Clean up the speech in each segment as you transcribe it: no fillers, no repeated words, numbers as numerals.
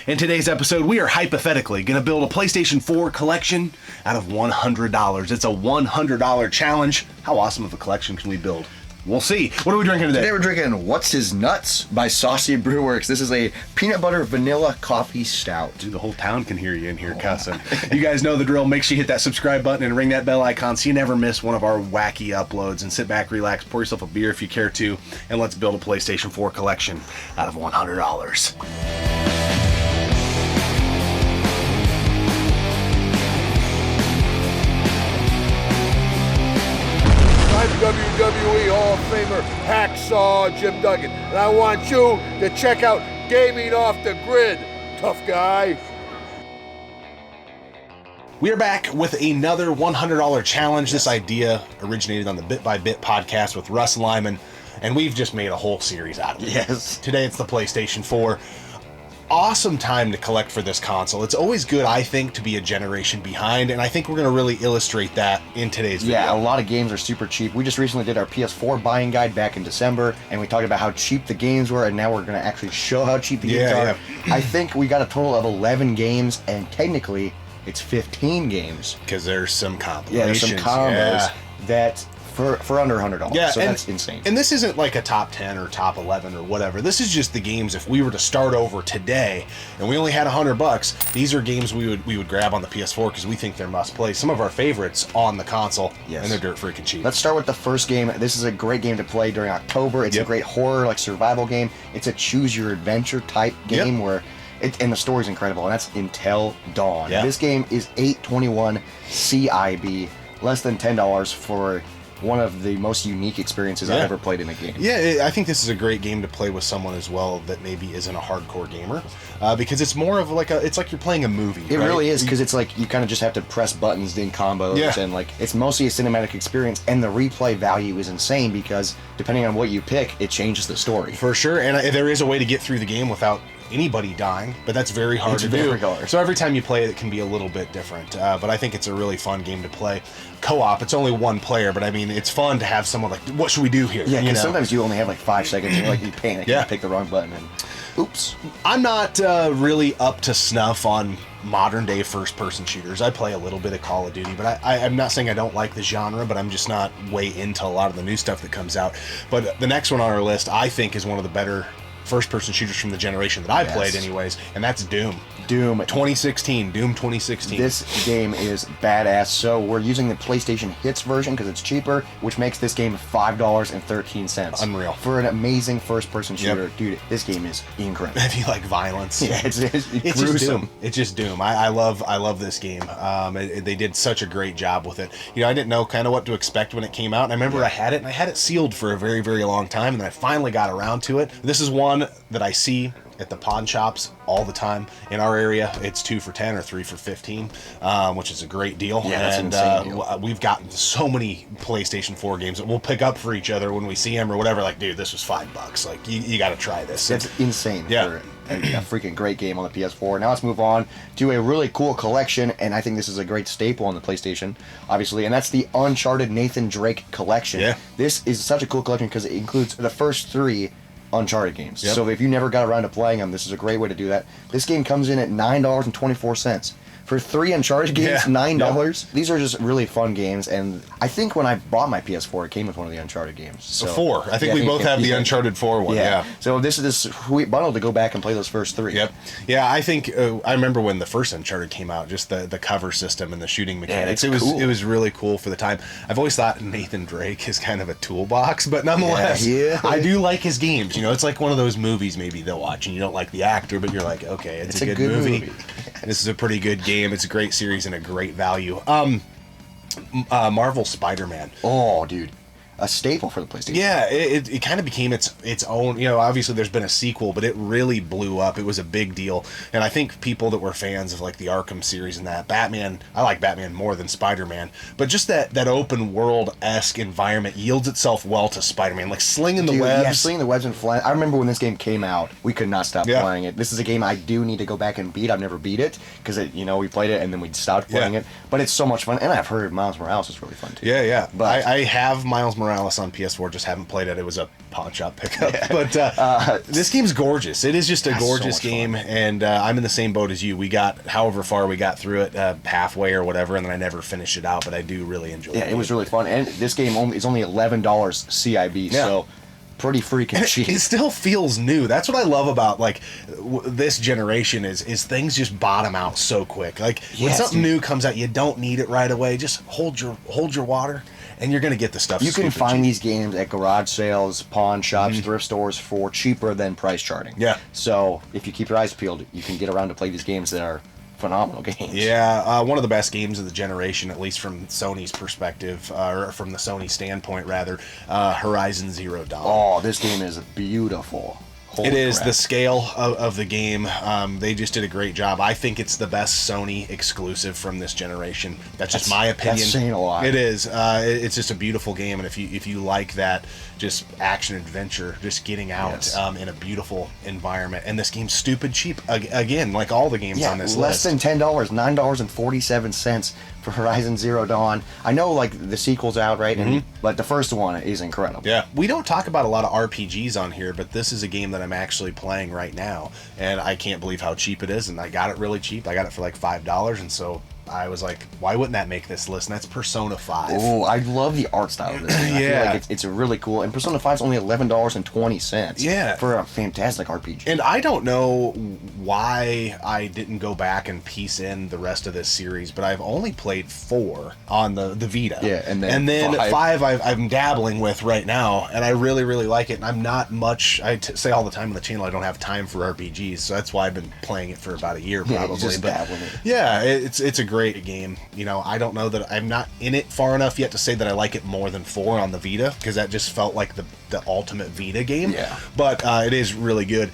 In today's episode, we are hypothetically going to build a PlayStation 4 collection out of $100. It's a $100 challenge. How awesome of a collection can we build? We'll see. What are we drinking today? Today we're drinking What's His Nuts by Saucy Brewworks. This is a peanut butter vanilla coffee stout. Dude, the whole town can hear you in here cussing. You guys know the drill. Make sure you hit that subscribe button and ring that bell icon so you never miss one of our wacky uploads. And sit back, relax, pour yourself a beer if you care to, and let's build a PlayStation 4 collection out of $100. WWE Hall of Famer Hacksaw Jim Duggan, and I want you to check out Gaming Off the Grid, tough guy. We are back with another $100 challenge. This idea originated on the Bit by Bit podcast with Russ Lyman, and we've just made a whole series out of it. Yes. Today it's the PlayStation 4. Awesome time to collect for this console. It's always good, I think, to be a generation behind, and I think we're going to really illustrate that in today's video. Yeah, a lot of games are super cheap. We just recently did our PS4 buying guide back in December, and we talked about how cheap the games were, and now we're going to actually show how cheap the games are. I think we got a total of 11 games, and technically it's 15 games. Because there's some complications. Yeah, there's some combos that... For under $100. Yeah, so that's insane. And this isn't like a top 10 or top 11 or whatever. This is just the games. If we were to start over today and we only had $100, these are games we would grab on the PS4 because we think they're must play. Some of our favorites on the console, and they're dirt freaking cheap. Let's start with the first game. This is a great game to play during October. It's a great horror, like survival game. It's a choose your adventure type game where and the story's incredible, and that's Until Dawn. This game is $8.21 CIB, less than $10 for one of the most unique experiences I've ever played in a game. Yeah, I think this is a great game to play with someone as well that maybe isn't a hardcore gamer, because it's more of like it's like you're playing a movie. It really is, because it's like you kind of just have to press buttons in combos, and like it's mostly a cinematic experience, and the replay value is insane because depending on what you pick, it changes the story. For sure, and there is a way to get through the game without anybody dying, but that's very hard to do. So every time you play it can be a little bit different, but I think it's a really fun game to play. Co-op, it's only one player, but I mean it's fun to have someone like, what should we do here? Yeah, because sometimes you only have like 5 seconds and you panic and you pick the wrong button and oops. I'm not really up to snuff on modern day first person shooters. I play a little bit of Call of Duty, but I'm not saying I don't like the genre, but I'm just not way into a lot of the new stuff that comes out. But the next one on our list I think is one of the better first-person shooters from the generation that I played anyways, and that's Doom. Doom 2016. This game is badass. So we're using the PlayStation Hits version because it's cheaper, which makes this game $5.13. Unreal. For an amazing first-person shooter. Dude, this game is incredible. If you like violence. Yeah, it's gruesome. Just Doom. It's just Doom. I love this game. They did such a great job with it. You know, I didn't know kind of what to expect when it came out, and I remember I had it sealed for a very, very long time, and then I finally got around to it. This is one that I see at the pawn shops all the time in our area. It's 2 for $10 or 3 for $15, which is a great deal. Yeah, that's an insane deal. We've gotten so many PlayStation 4 games that we'll pick up for each other when we see them or whatever. Like, dude, this was $5. Like, you got to try this. It's insane. For a freaking great game on the PS4. Now let's move on to a really cool collection, and I think this is a great staple on the PlayStation, obviously, and that's the Uncharted Nathan Drake Collection. Yeah. This is such a cool collection because it includes the first 3 Uncharted games. Yep. So if you never got around to playing them, this is a great way to do that. This game comes in at $9.24. For 3 Uncharted games, $9. Yep. These are just really fun games, and I think when I bought my PS4, it came with one of the Uncharted games. So, 4. I think we both have the Uncharted 4 one. Yeah. So this is this sweet bundle to go back and play those first 3. Yep. Yeah, I think I remember when the first Uncharted came out, just the cover system and the shooting mechanics. Yeah, it was really cool for the time. I've always thought Nathan Drake is kind of a toolbox, but nonetheless, I do like his games. You know, it's like one of those movies maybe they'll watch and you don't like the actor, but you're like, okay, it's a good movie. This is a pretty good game. It's a great series and a great value. Marvel Spider-Man. Oh, dude. A staple for the PlayStation. Yeah, it kind of became its own. You know, obviously there's been a sequel, but it really blew up. It was a big deal, and I think people that were fans of like the Arkham series and that Batman, I like Batman more than Spider-Man, but just that open world-esque environment yields itself well to Spider-Man, like slinging the webs. Yeah, slinging the webs and flying. I remember when this game came out, we could not stop playing it. This is a game I do need to go back and beat. I've never beat it because we played it and then we stopped playing it, but it's so much fun, and I've heard Miles Morales is really fun too. Yeah. But I have Miles Morales Morales on PS4, just haven't played it. It was a pawn shop pickup. Yeah. But this game's gorgeous. It is just a gorgeous game, and I'm in the same boat as you. We got however far we got through it, halfway or whatever, and then I never finished it out, but I do really enjoy it. Yeah, it was really fun. And this game is only $11 CIB, so pretty freaking cheap. It still feels new. That's what I love about like this generation is things just bottom out so quick. Like when something new comes out, you don't need it right away. Just hold your water, and you're gonna get the stuff. You can find these games at garage sales, pawn shops, thrift stores for cheaper than price charting. Yeah. So if you keep your eyes peeled, you can get around to play these games that are phenomenal games. Yeah, one of the best games of the generation, at least from Sony's perspective, or from the Sony standpoint, rather, Horizon Zero Dawn. Oh, this game is beautiful. Holy it is. crap. The scale of the game, they just did a great job. I think it's the best Sony exclusive from this generation. That's just my opinion. That's saying a lot. It is. It's just a beautiful game, and if you like that, just action adventure, just getting out in a beautiful environment, and this game's stupid cheap again, like all the games on this less list. than $10, $9.47 for Horizon Zero Dawn. I know like the sequel's out, right? But the first one is incredible. Yeah, we don't talk about a lot of RPGs on here, but this is a game that I'm actually playing right now, and I can't believe how cheap it is, and I got it really cheap. I got it for like $5, and so I was like, why wouldn't that make this list? And that's Persona 5. Oh, I love the art style of this game. I feel like it's really cool. And Persona 5 is only $11.20. Yeah. For a fantastic RPG. And I don't know why I didn't go back and piece in the rest of this series, but I've only played 4 on the Vita. Yeah, and then 5 I'm dabbling with right now, and I really, really like it. And I'm not much, say all the time on the channel, I don't have time for RPGs, so that's why I've been playing it for about a year probably. Just dabbling in it. Yeah, it's a great game. You know, I don't know that I'm not in it far enough yet to say that I like it more than 4 on the Vita, because that just felt like the ultimate Vita game. Yeah. But it is really good.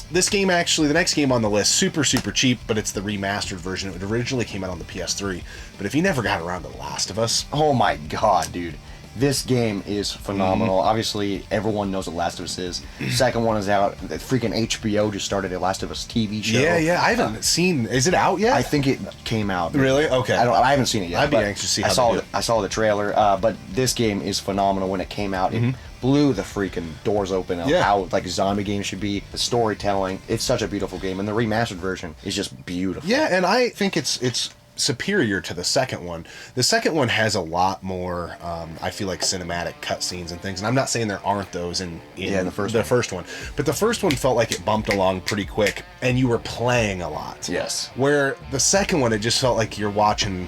This game actually, the next game on the list, super cheap, but it's the remastered version. It originally came out on the PS3. But if you never got around to The Last of Us, oh my god, dude. This game is phenomenal. Obviously, everyone knows what Last of Us is. Second one is out. The freaking HBO just started a Last of Us TV show. Yeah. I haven't seen. Is it out yet? I think it came out. Really? Okay. I haven't seen it yet. I'd be anxious to see how I saw the trailer. But this game is phenomenal. When it came out, it blew the freaking doors open of how like zombie games should be. The storytelling. It's such a beautiful game, and the remastered version is just beautiful. Yeah, and I think it's superior to the second one. The second one has a lot more, I feel like, cinematic cutscenes and things. And I'm not saying there aren't those in the first one. But the first one felt like it bumped along pretty quick, and you were playing a lot. Yes. Where the second one, it just felt like you're watching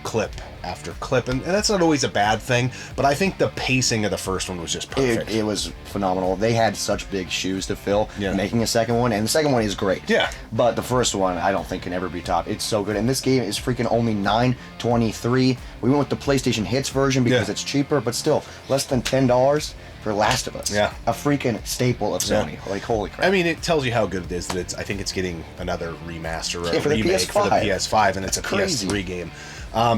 clip after clip, and that's not always a bad thing, but I think the pacing of the first one was just perfect. It was phenomenal. They had such big shoes to fill making a second one, and the second one is great. Yeah. But the first one, I don't think can ever be topped. It's so good, and this game is freaking only $9.23. We went with the PlayStation Hits version because it's cheaper, but still less than $10 for Last of Us. Yeah. A freaking staple of Sony. Like, holy crap. I mean, it tells you how good it is that I think it's getting another remaster or a for the remake PS5. for the PS5, and it's a crazy. PS3 game.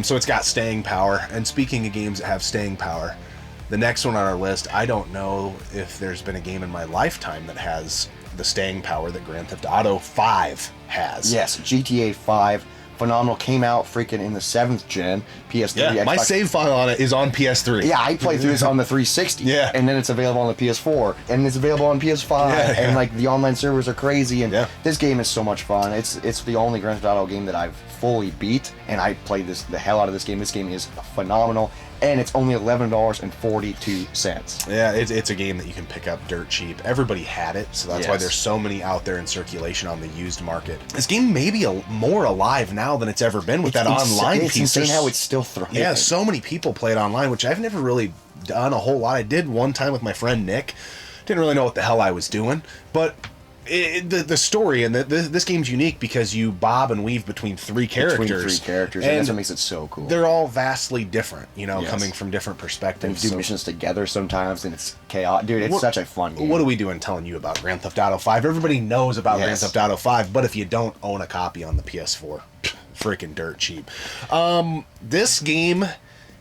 So it's got staying power. And speaking of games that have staying power, the next one on our list, I don't know if there's been a game in my lifetime that has the staying power that Grand Theft Auto 5 has. Yes, GTA 5. Phenomenal. Came out freaking in the 7th gen PS3. Yeah, Xbox. my save file on it is on PS3. Yeah, I played through this on the 360. Yeah. And then it's available on the PS4. And it's available on PS5. And like the online servers are crazy. And this game is so much fun. It's the only Grand Theft Auto game that I've fully beat. And I played the hell out of this game. This game is phenomenal. And it's only $11.42. Yeah, it's a game that you can pick up dirt cheap. Everybody had it, so that's why there's so many out there in circulation on the used market. This game may be more alive now than it's ever been with that online piece. It's insane how it's still thriving. Yeah, so many people play it online, which I've never really done a whole lot. I did one time with my friend Nick. Didn't really know what the hell I was doing, but the story and this game's unique because you bob and weave between 3 characters. And that's what makes it so cool. They're all vastly different, coming from different perspectives. And do missions together sometimes, and it's chaos. Dude, it's such a fun game. What are we doing telling you about Grand Theft Auto 5? Everybody knows about Grand Theft Auto 5, but if you don't own a copy on the PS4, freaking dirt cheap. This game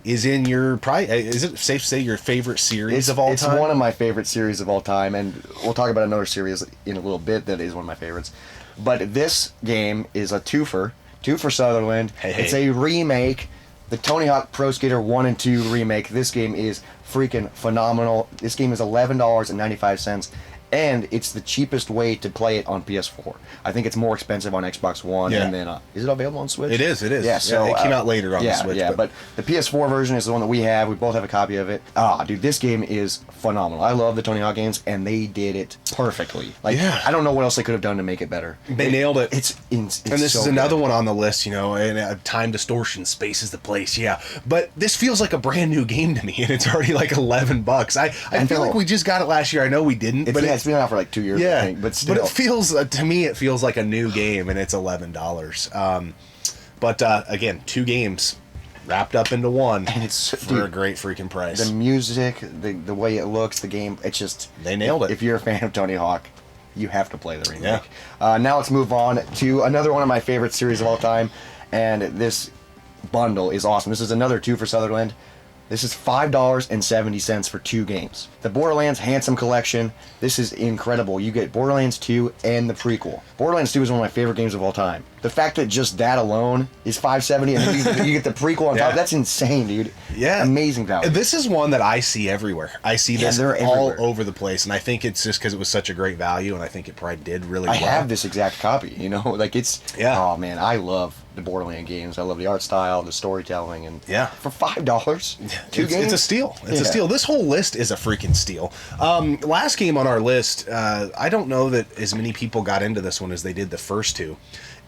is in your is it safe to say your favorite series of all time? It's one of my favorite series of all time, and we'll talk about another series in a little bit that is one of my favorites. But this game is a twofer Sutherland. Hey. It's a remake The Tony Hawk Pro Skater 1 and 2 remake. This game is freaking phenomenal. This game is $11.95. And it's the cheapest way to play it on PS4. I think it's more expensive on Xbox One. Yeah. And then, is it available on Switch? It is. Yeah, so, it came out later on the Switch. Yeah, but the PS4 version is the one that we have. We both have a copy of it. Dude, this game is phenomenal. I love the Tony Hawk games, and they did it perfectly. Like, I don't know what else they could have done to make it better. They nailed it. It's and this is another one on the list, and time distortion, space is the place, But this feels like a brand new game to me, and it's already like $11. I feel like we just got it last year. I know we didn't, but it's been out for like 2 years. Yeah, I think, but still. But it feels to me it feels like a new game, and it's $11. But again, 2 games wrapped up into one, and it's for a great freaking price. The music, the way it looks, the game, it's just they nailed it. If you're a fan of Tony Hawk, you have to play the remake. Yeah. Now let's move on to another one of my favorite series of all time, and this bundle is awesome. This is another 2 for Sutherland. This is $5.70 for 2 games. The Borderlands Handsome Collection. This is incredible. You get Borderlands 2 and the prequel. Borderlands 2 is one of my favorite games of all time. The fact that just that alone is $5.70 and then you get the prequel on top, that's insane, dude. Yeah. Amazing value. This is one that I see everywhere. I see this all over the place, and I think it's just because it was such a great value, and I think it probably did really well. I have this exact copy, like it's, oh man, I love the Borderlands games. I love the art style, the storytelling, and for $5, 2 games. It's a steal. It's a steal. This whole list is a freaking steal. Last game on our list, I don't know that as many people got into this one as they did the first 2,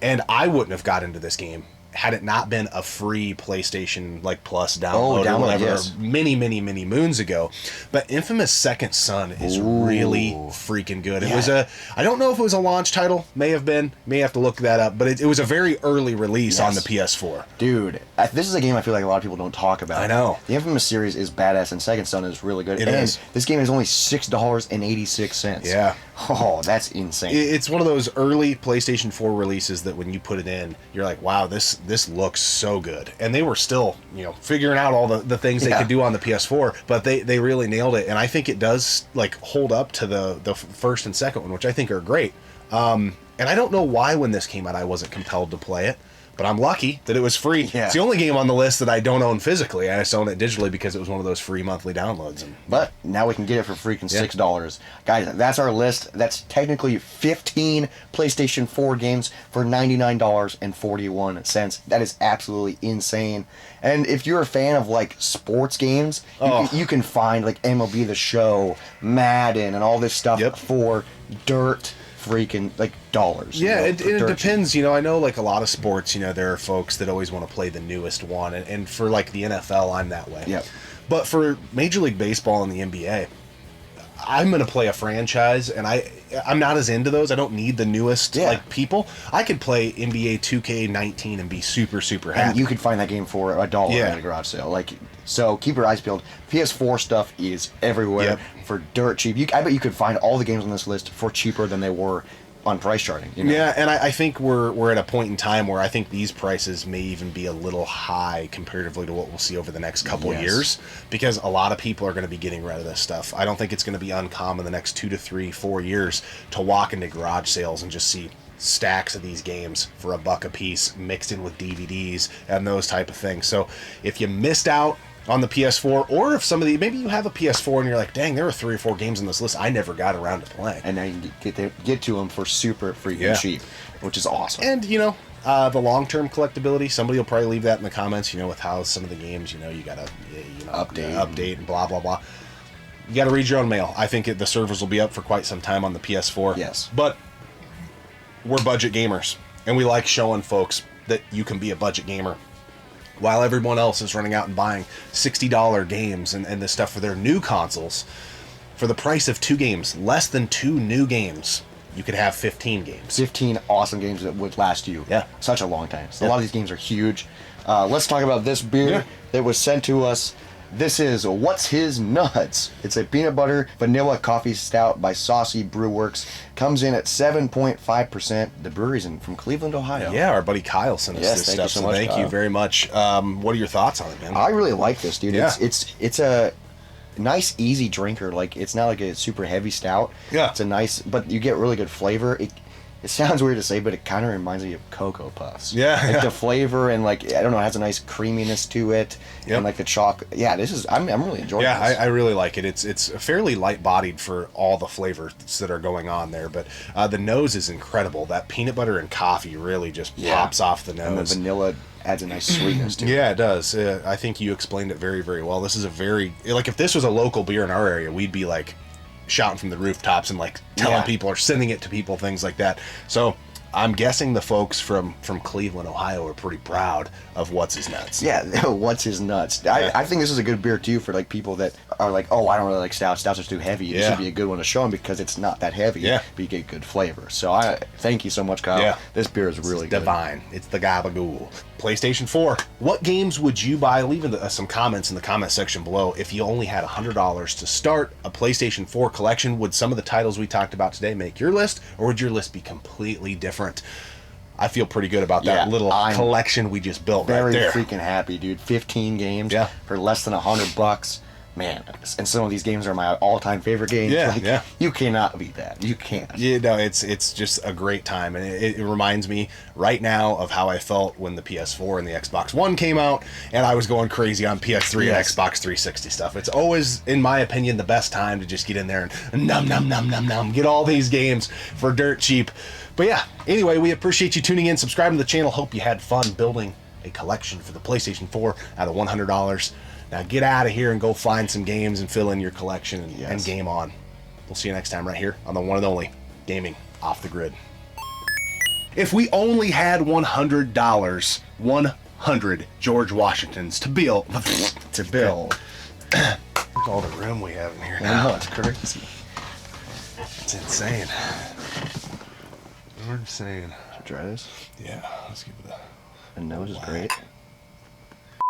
and I wouldn't have got into this game had it not been a free PlayStation Plus download or whatever many moons ago. But Infamous Second Son is really freaking good. It was I don't know if it was a launch title, may have to look that up, but it was a very early release on the PS4. Dude, this is a game I feel like a lot of people don't talk about. I know. The Infamous series is badass, and Second Son is really good. It is. This game is only $6.86. Yeah. Oh, that's insane. It's one of those early PlayStation 4 releases that when you put it in, you're like, wow, this looks so good. And they were still, figuring out all the things they could do on the PS4, but they really nailed it. And I think it does hold up to the first and second one, which I think are great. And I don't know why when this came out I wasn't compelled to play it. But I'm lucky that it was free. Yeah. It's the only game on the list that I don't own physically. I just own it digitally because it was one of those free monthly downloads. But now we can get it for freaking $6. Guys, that's our list. That's technically 15 PlayStation 4 games for $99.41. That is absolutely insane. And if you're a fan of sports games, you can find MLB The Show, Madden, and all this stuff for dirt freaking dollars. Yeah, it depends. I know a lot of sports, there are folks that always want to play the newest one, and for the NFL, I'm that way. Yep. But for Major League Baseball and the NBA, I'm going to play a franchise, and I'm not as into those. I don't need the newest people. I could play NBA 2K19 and be super happy. And you could find that game for $1 at a garage sale. So keep your eyes peeled. PS4 stuff is everywhere for dirt cheap. I bet you could find all the games on this list for cheaper than they were on price charting. Yeah, and I think we're at a point in time where I think these prices may even be a little high comparatively to what we'll see over the next couple of years, because a lot of people are going to be getting rid of this stuff. I don't think it's going to be uncommon the next 2 to 3, 4 years to walk into garage sales and just see stacks of these games for $1 a piece mixed in with DVDs and those type of things. So if you missed out on the PS4, or if maybe you have a PS4 and you're like, dang, there were 3 or 4 games on this list I never got around to playing. And now you can get to them for super freaking cheap, which is awesome. And, the long-term collectability, somebody will probably leave that in the comments, with how some of the games, you got to update and blah, blah, blah. You got to read your own mail. I think the servers will be up for quite some time on the PS4. Yes. But we're budget gamers, and we like showing folks that you can be a budget gamer while everyone else is running out and buying $60 games and this stuff for their new consoles. For the price of 2 games, less than 2 new games, you could have 15 games. 15 awesome games that would last you such a long time. So a lot of these games are huge. Let's talk about this beer that was sent to us. This is What's His Nuts. It's a peanut butter vanilla coffee stout by Saucy Brew Works. Comes in at 7.5%. The brewery's from Cleveland, Ohio. Yeah, our buddy Kyle sent us this stuff, so thank you very much. What are your thoughts on it, man? I really like this, dude. Yeah. It's a nice, easy drinker. It's not a super heavy stout. Yeah. It's a nice, but you get really good flavor. It sounds weird to say, but it kind of reminds me of Cocoa Puffs. Yeah, like yeah. the flavor and like I don't know, it has a nice creaminess to it, and like the chocolate. Yeah, I'm really enjoying. Yeah, this. I really like it. It's fairly light bodied for all the flavors that are going on there, but the nose is incredible. That peanut butter and coffee really just pops off the nose. And the vanilla adds a nice sweetness to it. Yeah, it does. I think you explained it very, very well. This is a very like if this was a local beer in our area, we'd be like shouting from the rooftops and like telling people or sending it to people, things like that. So I'm guessing the folks from Cleveland, Ohio are pretty proud of What's His Nuts. Yeah, What's His Nuts. I think this is a good beer too for like people that are like, oh, I don't really like stouts. Stouts are too heavy. This would be a good one to show them because it's not that heavy. Yeah. But you get good flavor. So I thank you so much, Kyle. Yeah. This beer is really good. Divine. It's the gabagool. PlayStation 4. What games would you buy? Leave some comments in the comment section below. If you only had $100 to start a PlayStation 4 collection, would some of the titles we talked about today make your list, or would your list be completely different? I feel pretty good about that little collection we just built right there. Very freaking happy, dude. 15 games for less than $100. Man, and some of these games are my all-time favorite games. You cannot beat that. You can't. Yeah, no, it's just a great time, and it reminds me right now of how I felt when the PS4 and the Xbox One came out, and I was going crazy on PS3 and Xbox 360 stuff. It's always, in my opinion, the best time to just get in there and nom, get all these games for dirt cheap. But yeah, anyway, we appreciate you tuning in, subscribing to the channel. Hope you had fun building a collection for the PlayStation 4 out of $100. Now get out of here and go find some games and fill in your collection and game on. We'll see you next time right here on the one and only Gaming Off the Grid. If we only had $100, 100 George Washingtons to build. Look at all the room we have in here now. I know, it's crazy. It's insane. We're insane. Should we try this? Yeah, let's give it a... The nose is great.